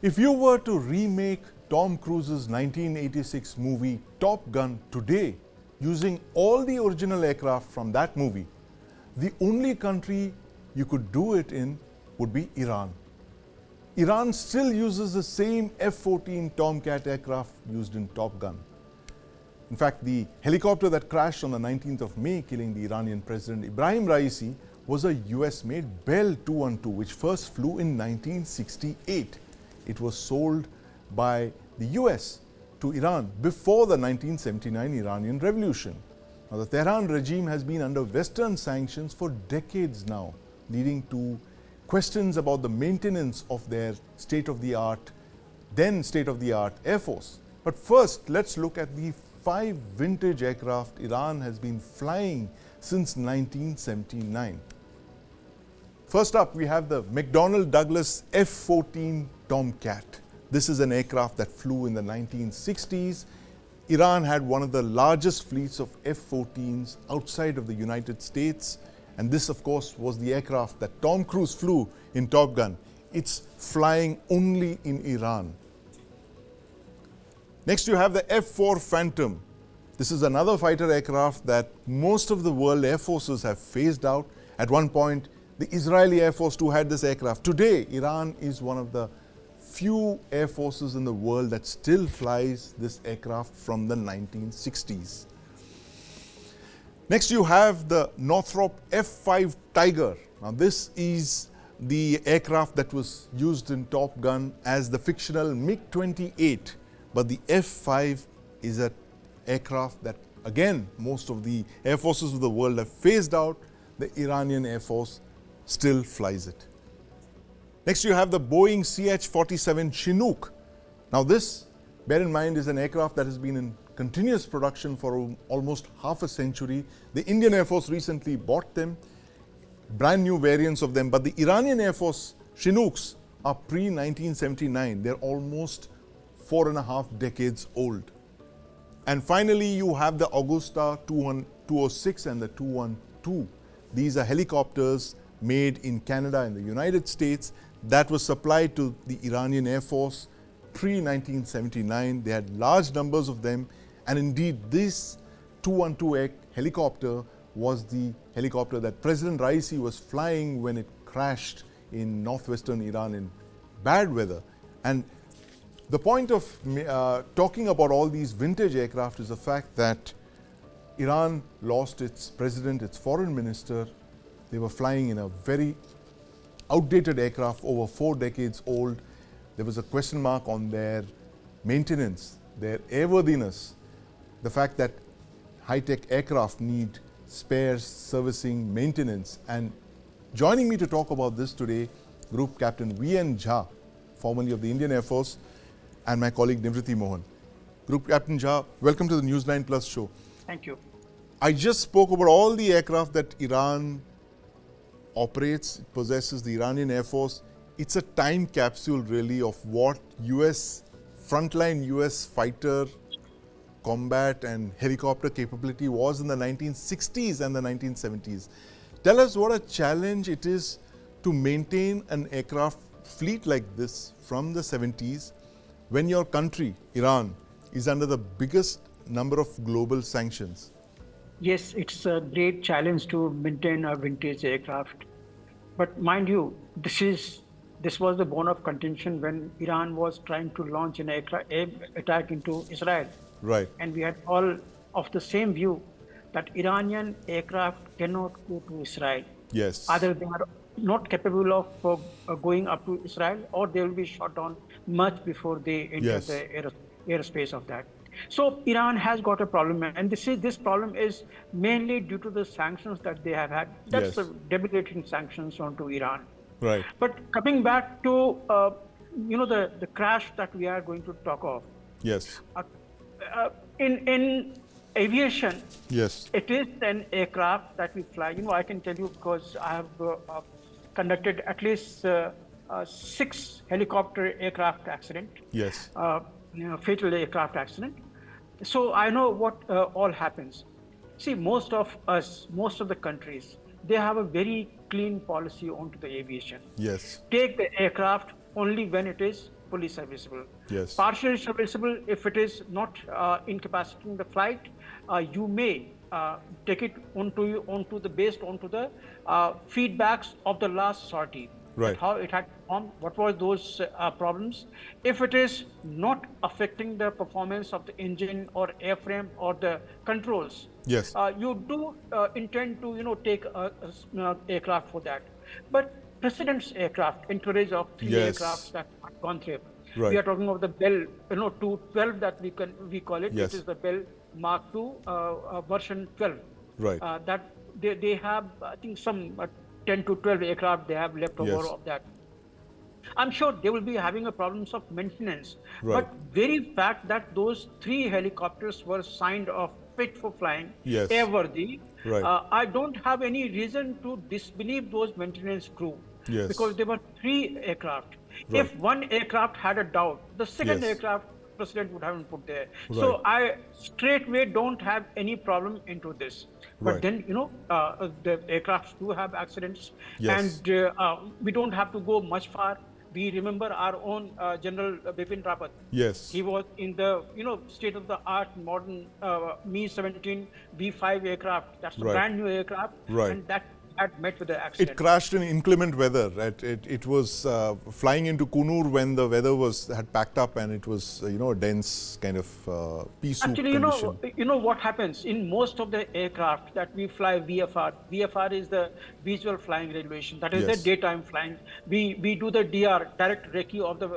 If you were to remake Tom Cruise's 1986 movie Top Gun today using all the original aircraft from that movie, the only country you could do it in would be Iran. Iran still uses the same F-14 Tomcat aircraft used in Top Gun. In fact, the helicopter that crashed on the 19th of May, killing the Iranian President Ebrahim Raisi, was a US-made Bell 212, which first flew in 1968. It was sold by the US to Iran before the 1979 Iranian Revolution. Now, the Tehran regime has been under Western sanctions for decades now, leading to questions about the maintenance of their then state-of-the-art Air Force. But first, let's look at the 5 vintage aircraft Iran has been flying since 1979. First up, we have the McDonnell Douglas F-14 Tomcat. This is an aircraft that flew in the 1960s. Iran had one of the largest fleets of F-14s outside of the United States. And this, of course, was the aircraft that Tom Cruise flew in Top Gun. It's flying only in Iran. Next, you have the F-4 Phantom. This is another fighter aircraft that most of the world air forces have phased out. At one point, the Israeli Air Force too had this aircraft. Today, Iran is one of the few air forces in the world that still flies this aircraft from the 1960s. Next, you have the Northrop F-5 Tiger. Now, this is the aircraft that was used in Top Gun as the fictional MiG-28. But the F-5 is an aircraft that, again, most of the air forces of the world have phased out. The Iranian Air Force still flies it. Next, you have the Boeing CH-47 Chinook. Now, this, bear in mind, is an aircraft that has been in continuous production for almost half a century. The Indian Air Force recently bought them, brand new variants of them, but the Iranian Air Force Chinooks are pre-1979. They're almost 4.5 decades old. And finally, you have the Augusta 206 and the 212. These are helicopters made in Canada and the United States that was supplied to the Iranian Air Force pre-1979. They had large numbers of them, and indeed this 212 helicopter was the helicopter that President Raisi was flying when it crashed in northwestern Iran in bad weather. And the point of talking about all these vintage aircraft is the fact that Iran lost its president, its foreign minister. They were flying in a very outdated aircraft, over 4 decades old. There was a question mark on their maintenance, their airworthiness, the fact that high-tech aircraft need spares, servicing, maintenance. And joining me to talk about this today, Group Captain V.N. Jha, formerly of the Indian Air Force, and my colleague Nivriti Mohan. Group Captain Jha, welcome to the News9 Plus Show. Thank you. I just spoke about all the aircraft that Iran operates, possesses, the Iranian Air Force. It's a time capsule really of what frontline US fighter, combat and helicopter capability was in the 1960s and the 1970s. Tell us what a challenge it is to maintain an aircraft fleet like this from the 70s when your country, Iran, is under the biggest number of global sanctions. Yes, it's a great challenge to maintain a vintage aircraft. But mind you, this was the bone of contention when Iran was trying to launch an attack into Israel. Right. And we had all of the same view that Iranian aircraft cannot go to Israel. Yes. Either they are not capable of going up to Israel, or they will be shot down much before they enter the airspace of that. So Iran has got a problem, and this problem is mainly due to the sanctions that they have had. That's the debilitating sanctions onto Iran. Right. But coming back to the crash that we are going to talk of. Yes. In aviation, yes, it is an aircraft that we fly. I can tell you because I have conducted at least 6 helicopter aircraft accident. Yes. Fatal aircraft accident. So I know what all happens. See, most of the countries, they have a very clean policy onto the aviation. Yes. Take the aircraft only when it is fully serviceable. Yes. Partially serviceable, if it is not incapacitating the flight, you may take it onto the feedbacks of the last sortie. Right. How it had performed, what were those problems. If it is not affecting the performance of the engine or airframe or the controls, Yes. you do intend to take a aircraft for that. But President's aircraft, entourage of 3 Yes. aircrafts that have gone through. Right. We are talking of the Bell 212 that we call it, Yes. which is the Bell Mark II version 12. Right. That they have, I think, some 10 to 12 aircraft they have left over Yes. of that. I'm sure they will be having a problems of maintenance. Right. But very fact that those 3 helicopters were signed off fit for flying, Yes. airworthy, Right. I don't have any reason to disbelieve those maintenance crew. Yes. Because there were 3 aircraft. Right. If one aircraft had a doubt, the second Yes. aircraft President would have put there. Right. So I straightway don't have any problem into this. But Right. then, the aircrafts do have accidents. Yes. And we don't have to go much far. We remember our own General Bipin Rawat. Yes. He was in the state-of-the-art modern Mi-17 B5 aircraft. That's a Right. brand new aircraft. Right. And that had met with the accident. It crashed in inclement weather. It was flying into Kunur when the weather had packed up, and it was a dense kind of pea soup Actually, condition. you know what happens in most of the aircraft that we fly VFR. VFR is the visual flying regulation. That is Yes. the daytime flying. We do the DR, direct recce of the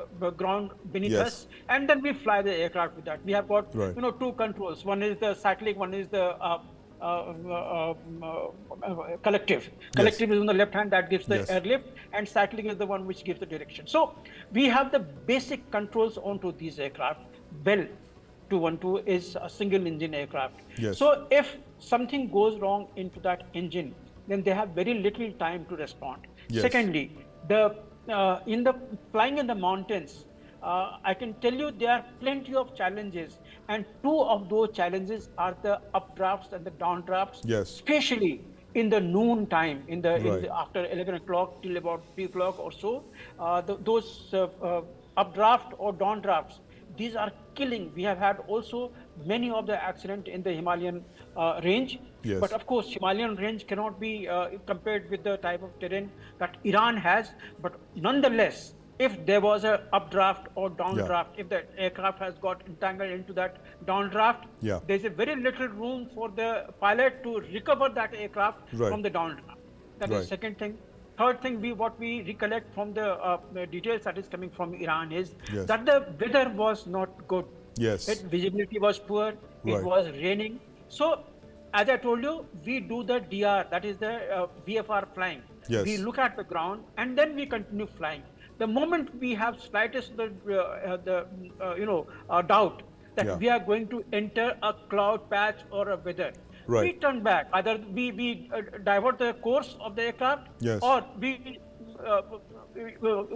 ground beneath Yes. us, and then we fly the aircraft with that. We have got Right. 2 controls. One is the cyclic, one is the collective. Collective is on the left hand, that gives the Yes. airlift, and cyclic is the one which gives the direction. So we have the basic controls onto these aircraft. Bell 212 is a single engine aircraft. Yes. So if something goes wrong into that engine, then they have very little time to respond. Yes. Secondly, in the flying in the mountains, I can tell you there are plenty of challenges, and 2 of those challenges are the updrafts and the downdrafts, Yes. especially in the noon time, Right. after 11 o'clock till about 3 o'clock or so. Those updraft or downdrafts, these are killing. We have had also many of the accidents in the Himalayan range. Yes. But of course, Himalayan range cannot be compared with the type of terrain that Iran has. But nonetheless, if there was a updraft or downdraft, if the aircraft has got entangled into that downdraft, Yeah. there's a very little room for the pilot to recover that aircraft Right. from the downdraft. That Right. is second thing. Third thing, what we recollect from the details that is coming from Iran is Yes. that the weather was not good. Yes. Visibility was poor. Right. It was raining. So, as I told you, we do the DR, that is the VFR flying. Yes. We look at the ground and then we continue flying. The moment we have slightest doubt that Yeah. we are going to enter a cloud patch or a weather, Right. we turn back. Either we divert the course of the aircraft, Yes. or we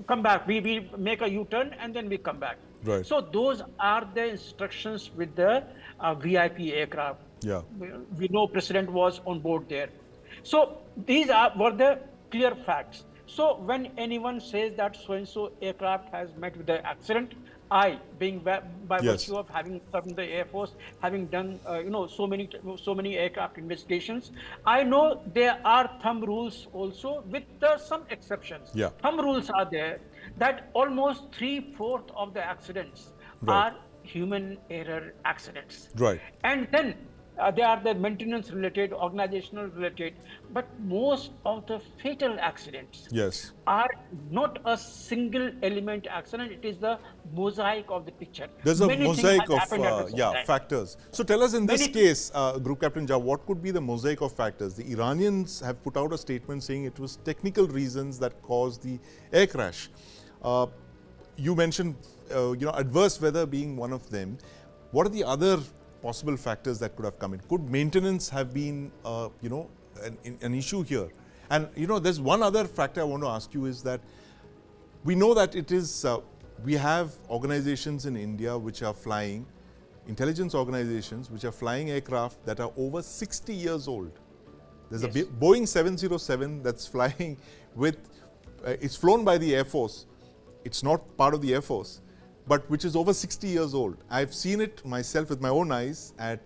come back. We make a U-turn and then we come back. Right. So those are the instructions with the VIP aircraft. Yeah. We know President was on board there. So these were the clear facts. So when anyone says that so-and-so aircraft has met with the accident, I, being by Yes. virtue of having served in the Air Force, having done so many aircraft investigations, I know there are thumb rules also, with some exceptions. Yeah. Thumb rules are there that almost 3/4 of the accidents Right. are human error accidents. Right. And then they are the maintenance related, organizational related, but most of the fatal accidents Yes. are not a single element accident. It is the mosaic of the picture. There's a Many things mosaic have of happened at the same time. factors. So tell us, in this Many- case, Group Captain Jah, what could be the mosaic of factors? The Iranians have put out a statement saying it was technical reasons that caused the air crash. You mentioned, adverse weather being one of them. What are the other possible factors that could have come in? Could maintenance have been, an issue here? And there's one other factor I want to ask you is that we know that it is. We have organizations in India which are flying, intelligence organizations which are flying aircraft that are over 60 years old. There's Yes. a Boeing 707 that's flying with, it's flown by the Air Force. It's not part of the Air Force, but which is over 60 years old. I've seen it myself with my own eyes at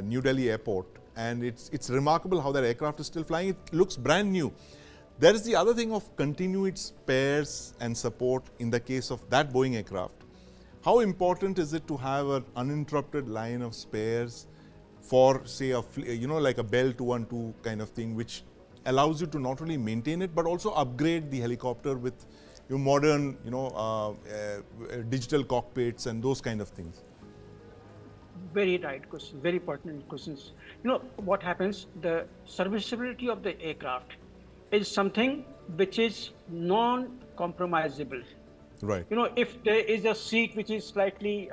New Delhi airport, and it's remarkable how that aircraft is still flying. It looks brand new. There is the other thing of continued spares and support in the case of that Boeing aircraft. How important is it to have an uninterrupted line of spares for, say, like a Bell 212 kind of thing, which allows you to not only maintain it, but also upgrade the helicopter with your modern, digital cockpits and those kind of things? Very right question, very pertinent questions. What happens, the serviceability of the aircraft is something which is non-compromisable. Right. If there is a seat which is slightly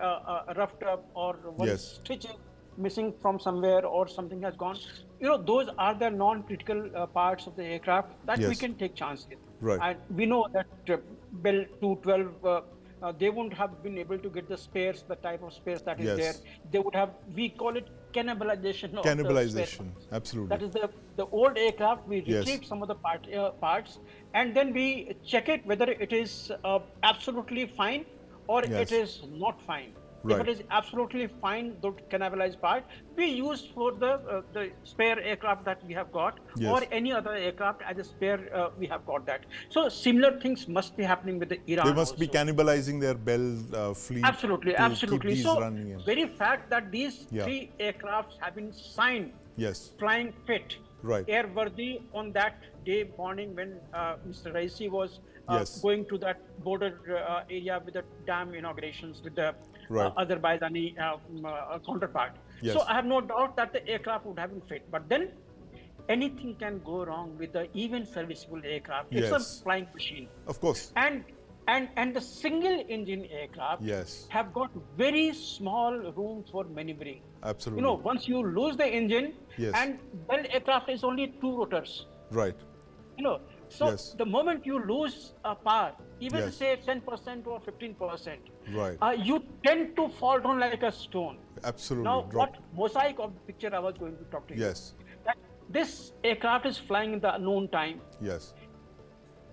roughed up, or one stitch is missing from somewhere, or something has gone, those are the non-critical parts of the aircraft that we can take chances. Right. And we know that Bell 212, they wouldn't have been able to get the spares, the type of spares that is there. They would have, we call it cannibalization. Cannibalization, absolutely. That is the old aircraft, we retrieve some of the parts, and then we check it whether it is absolutely fine or it is not fine. Right. If it is absolutely fine, the cannibalized part, we use for the spare aircraft that we have got, or any other aircraft as a spare, we have got that. So similar things must be happening with the Iran. They must be cannibalizing their Bell fleet. Absolutely, absolutely. So very fact that these three aircrafts have been signed flying fit, airworthy on that day morning when Mr. Raisi was going to that border area with the dam inaugurations with the Azerbaijani counterpart. So I have no doubt that the aircraft would have been fit. But then anything can go wrong with the even serviceable aircraft. It's a flying machine. Of course. And the single engine aircraft have got very small room for maneuvering. Absolutely. Once you lose the engine, and Bell aircraft is only 2 rotors. Right. So the moment you lose power, even say 10% or 15%, you tend to fall down like a stone. Absolutely. Now, what mosaic of the picture I was going to talk to you. That this aircraft is flying in the unknown time.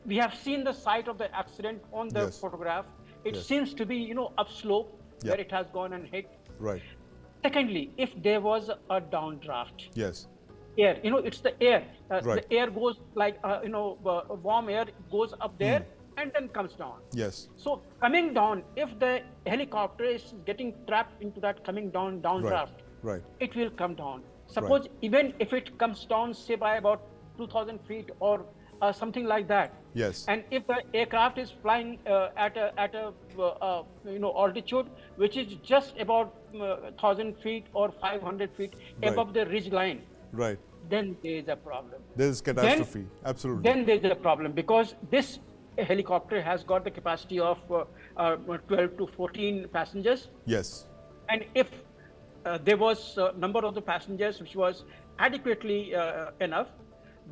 We have seen the site of the accident on the photograph. It seems to be, upslope where it has gone and hit. Right. Secondly, if there was a downdraft. Air, it's the air. The air goes like, warm air goes up there and then comes down. So coming down, if the helicopter is getting trapped into that coming down downdraft, it will come down. Suppose even if it comes down, say by about 2,000 feet or something like that. And if the aircraft is flying at a altitude which is just about 1,000 feet or 500 feet above the ridge line. Then there is a problem. There is catastrophe. Absolutely. Then there is a problem because this helicopter has got the capacity of 12 to 14 passengers. And if there was a number of the passengers which was adequately enough,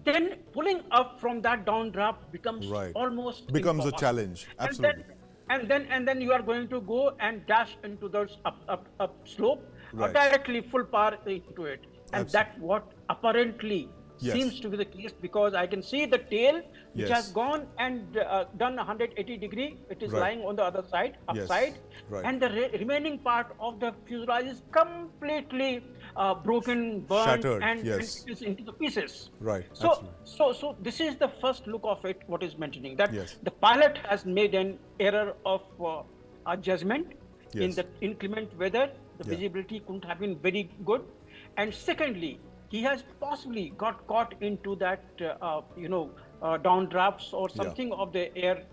then pulling up from that downdraft becomes almost impossible. A challenge. Absolutely. And then you are going to go and dash into those up slope directly full power into it. And that's what apparently seems to be the case, because I can see the tail which has gone and done 180 degree. It is lying on the other side, upside, and the remaining part of the fuselage is completely broken, burned, shattered, and is into the pieces. So this is the first look of it. What is mentioning that the pilot has made an error of judgment in the inclement weather. The visibility couldn't have been very good. And secondly, he has possibly got caught into that, downdrafts or something of the air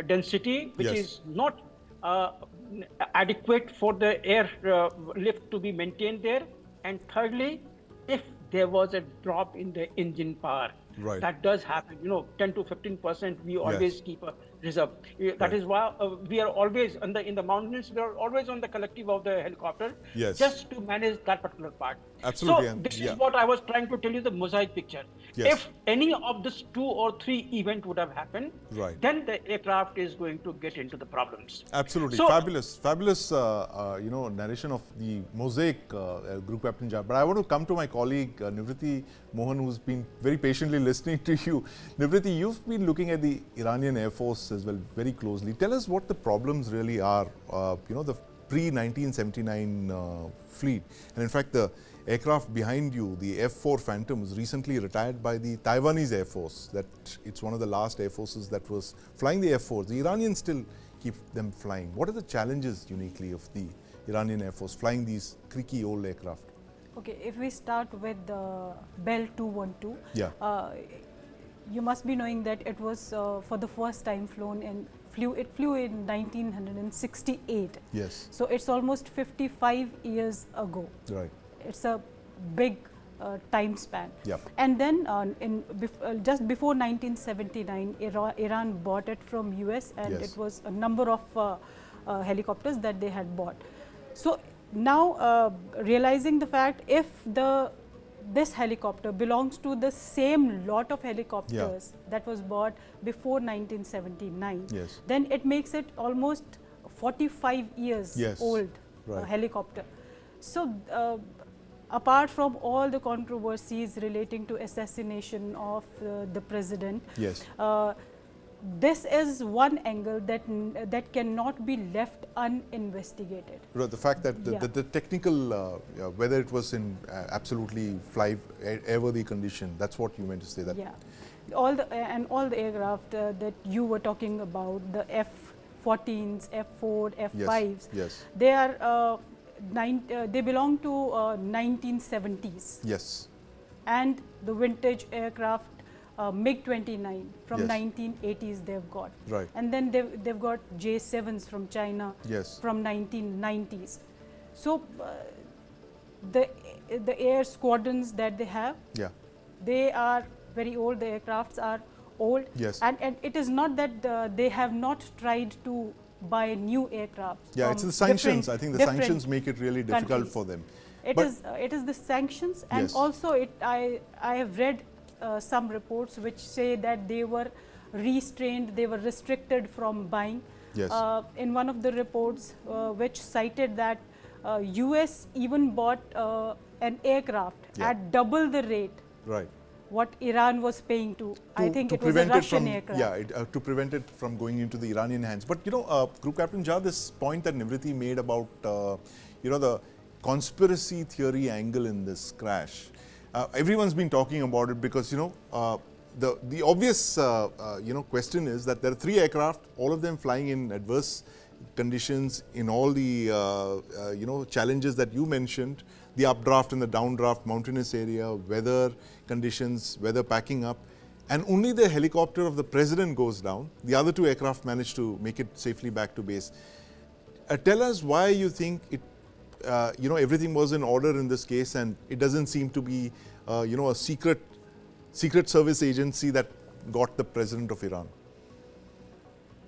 density, which is not adequate for the air lift to be maintained there. And thirdly, if there was a drop in the engine power, that does happen. 10 to 15%. We always keep a reserve. That is why we are always in the mountains. We are always on the collective of the helicopter, just to manage that particular part. Absolutely. So this is what I was trying to tell you, the mosaic picture. If any of these 2 or 3 events would have happened, then the aircraft is going to get into the problems. Absolutely. So, fabulous narration of the mosaic Group Captain Jab. But I want to come to my colleague Nivriti Mohan, who's been very patiently listening to you. Nivriti, you've been looking at the Iranian Air Force as well very closely. Tell us what the problems really are, the pre-1979 fleet. And in fact, the aircraft behind you, the F-4 Phantom, was recently retired by the Taiwanese Air Force. That it's one of the last air forces that was flying the F-4s. The Iranians still keep them flying. What are the challenges uniquely of the Iranian Air Force flying these creaky old aircraft? Okay, if we start with the Bell 212, you must be knowing that it was for the first time flew in 1968. Yes. So it's almost 55 years ago. Right. It's a big time span. Yep. And then just before 1979, Iran bought it from US, and Yes. it was a number of helicopters that they had bought. So now realizing the fact, if this helicopter belongs to the same lot of helicopters that was bought before 1979, Yes. then it makes it almost 45 years old helicopter. So apart from all the controversies relating to assassination of the president, yes. This is one angle that cannot be left uninvestigated. Right, the fact that the technical, whether it was in absolutely airworthy condition, that's what you meant to say. That all the aircraft that you were talking about, the F-14s, F-4, F-5s, yes. They are they belong to 1970s. Yes. And the vintage aircraft, MiG-29 from 1980s they've got. Right. And then they've got J-7s from China from 1990s. So the air squadrons that they have, they are very old. The aircrafts are old. Yes. And it is not that they have not tried to buy new aircraft. Yeah, it's the sanctions. I think the sanctions make it really difficult for them. It is the sanctions, and also I have read some reports which say that they were restrained, they were restricted from buying. Yes. In one of the reports which cited that US even bought an aircraft at double the rate what Iran was paying to I think it was a Russian aircraft. To prevent it from going into the Iranian hands. But Group Captain Jha, this point that Nivriti made about the conspiracy theory angle in this crash. Everyone's been talking about it because the obvious question is that there are 3 aircraft, all of them flying in adverse conditions in all the challenges that you mentioned, the updraft and the downdraft, mountainous area, weather conditions, weather packing up, and only the helicopter of the president goes down. The other 2 aircraft managed to make it safely back to base. Tell us why you think it. Everything was in order in this case, and it doesn't seem to be, a secret service agency that got the president of Iran.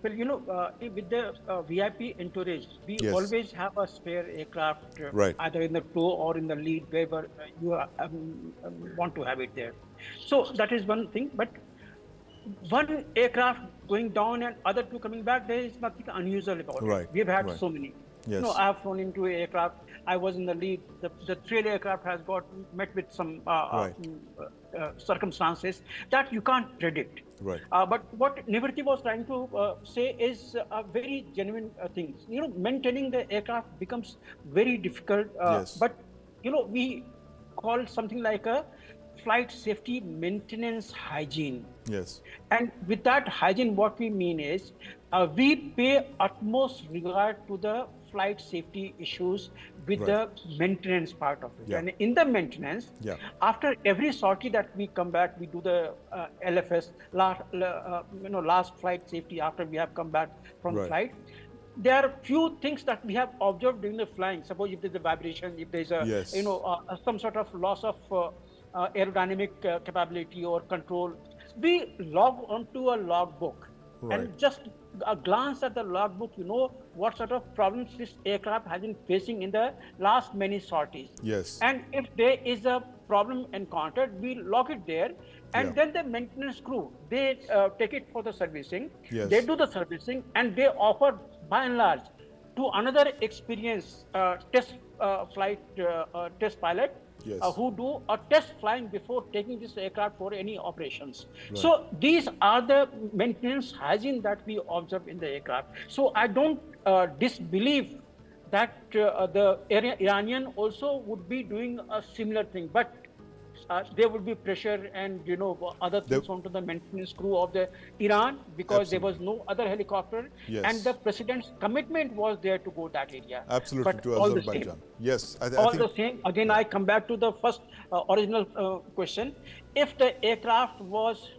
Well, with the VIP entourage, we always have a spare aircraft, either in the tow or in the lead, wherever you want to have it there. So that is one thing. But one aircraft going down and other 2 coming back, there is nothing unusual about it. We've had so many. Yes. I have flown into an aircraft. I was in the lead. The trail aircraft has met with some circumstances that you can't predict. But what Nivriti was trying to say is a very genuine thing. Maintaining the aircraft becomes very difficult. But we call something like a flight safety maintenance hygiene. Yes. And with that hygiene, what we mean is we pay utmost regard to the flight safety issues with the maintenance part of it. And in the maintenance, after every sortie that we come back, we do the LFS, last flight safety after we have come back from flight. There are few things that we have observed during the flying. Suppose if there's a vibration, if there's a some sort of loss of aerodynamic capability or control, we log onto a logbook. And just a glance at the logbook, what sort of problems this aircraft has been facing in the last many sorties. Yes. And if there is a problem encountered, we log it there. And then the maintenance crew, they take it for the servicing. They do the servicing and they offer, by and large, to another experienced test flight test pilot Yes. who do a test flying before taking this aircraft for any operations. Right. So these are the maintenance hygiene that we observe in the aircraft. So I don't disbelieve that the Iranian also would be doing a similar thing, but there would be pressure and other things onto the maintenance crew of the Iran, because there was no other helicopter, Yes. and the president's commitment was there to go that area. Absolutely, but to all Azerbaijan. the same, Yes, I all think the same, again, I come back to the first original question. If the aircraft was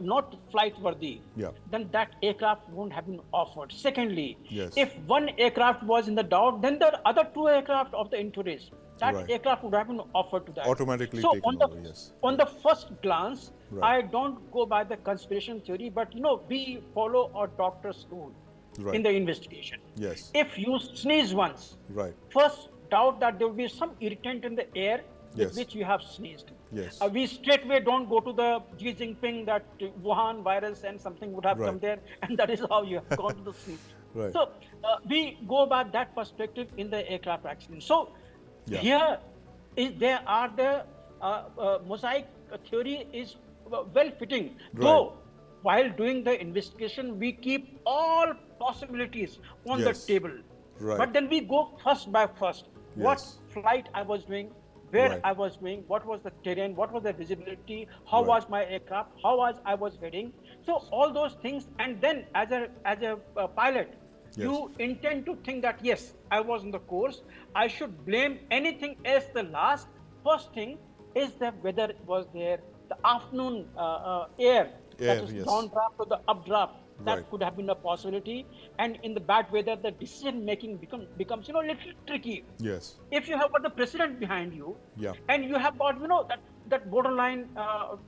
not flight worthy, Yeah. then that aircraft won't have been offered. Secondly, Yes. if one aircraft was in the doubt, then the other two aircraft of the interest, that Right. aircraft would have been offered to that. Automatically so taken on the, over, yes. On the first glance, Right. I don't go by the conspiracy theory, but we follow a doctor's rule Right. in the investigation. Yes. If you sneeze once, Right. first doubt that there will be some irritant in the air with Yes. which you have sneezed. Yes. We straightway don't go to the Xi Jinping that Wuhan virus and something would have Right. come there, and that is how you have gone to the sneeze. Right. So we go by that perspective in the aircraft accident. So Yeah. here there are the mosaic theory is well fitting. Right. Though while doing the investigation, we keep all possibilities on Yes. the table. Right. But then we go first by first. What Yes. flight I was doing, where Right. I was doing, what was the terrain, what was the visibility, how Right. was my aircraft, how was I was heading. So all those things, and then as a pilot, Yes. you intend to think that yes, I was on the course. I should blame anything else the last. First thing is the weather was there, the afternoon air that is yes. downdraft or the updraft. That Right. could have been a possibility. And in the bad weather, the decision making becomes a little tricky. Yes. If you have got the president behind you, Yeah. and you have got that borderline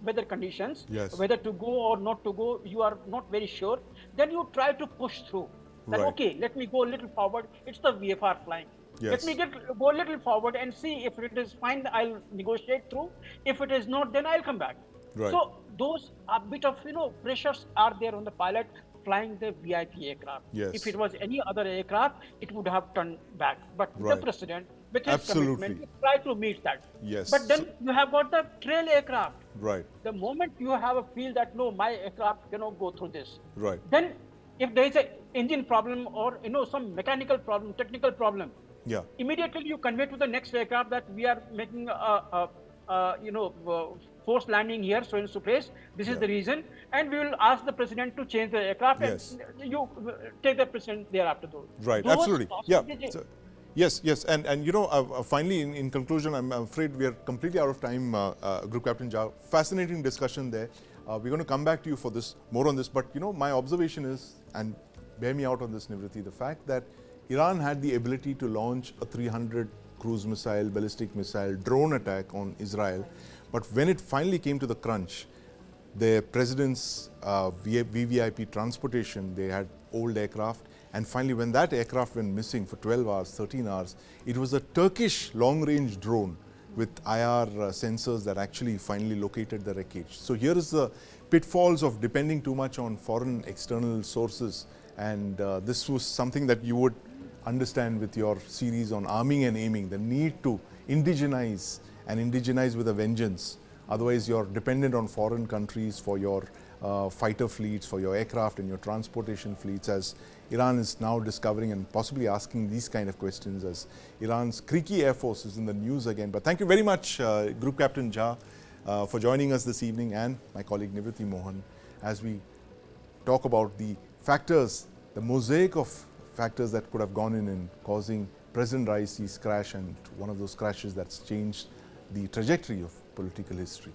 weather conditions, Yes. whether to go or not to go, you are not very sure. Then you try to push through. That Right. okay, let me go a little forward. It's the VFR flying. Yes. Let me go a little forward and see if it is fine. I'll negotiate through. If it is not, then I'll come back. Right. So those a bit of pressures are there on the pilot flying the VIP aircraft. Yes. If it was any other aircraft, it would have turned back. But Right. the president, with his Absolutely. commitment, he tried to meet that. Yes. But then So- you have got the trail aircraft. Right. The moment you have a feel that no, my aircraft cannot go through this, Right. then if there is an engine problem or some mechanical problem, technical problem, Yeah. immediately you convey to the next aircraft that we are making forced landing here, so and so place. This is Yeah. the reason, and we will ask the president to change the aircraft, Yes. and you take the president thereafter. Right, Those absolutely. Yeah. possibilities- So, yes, and finally, in conclusion, I'm afraid we are completely out of time, Group Captain Jha. Fascinating discussion there. We're going to come back to you for this, more on this, but my observation is, and bear me out on this, Nivriti, the fact that Iran had the ability to launch a 300 cruise missile, ballistic missile, drone attack on Israel, but when it finally came to the crunch, the president's VVIP transportation, they had old aircraft, and finally when that aircraft went missing for 12 hours, 13 hours, it was a Turkish long-range drone with IR sensors that actually finally located the wreckage. So here is the pitfalls of depending too much on foreign external sources, and this was something that you would understand with your series on arming and aiming, the need to indigenize and indigenize with a vengeance. Otherwise, you're dependent on foreign countries for your fighter fleets, for your aircraft and your transportation fleets, as Iran is now discovering and possibly asking these kind of questions, as Iran's creaky air force is in the news again. But thank you very much, Group Captain Jha, for joining us this evening, and my colleague Nivriti Mohan, as we talk about the factors, the mosaic of factors that could have gone in causing President Raisi's crash, and one of those crashes that's changed the trajectory of political history.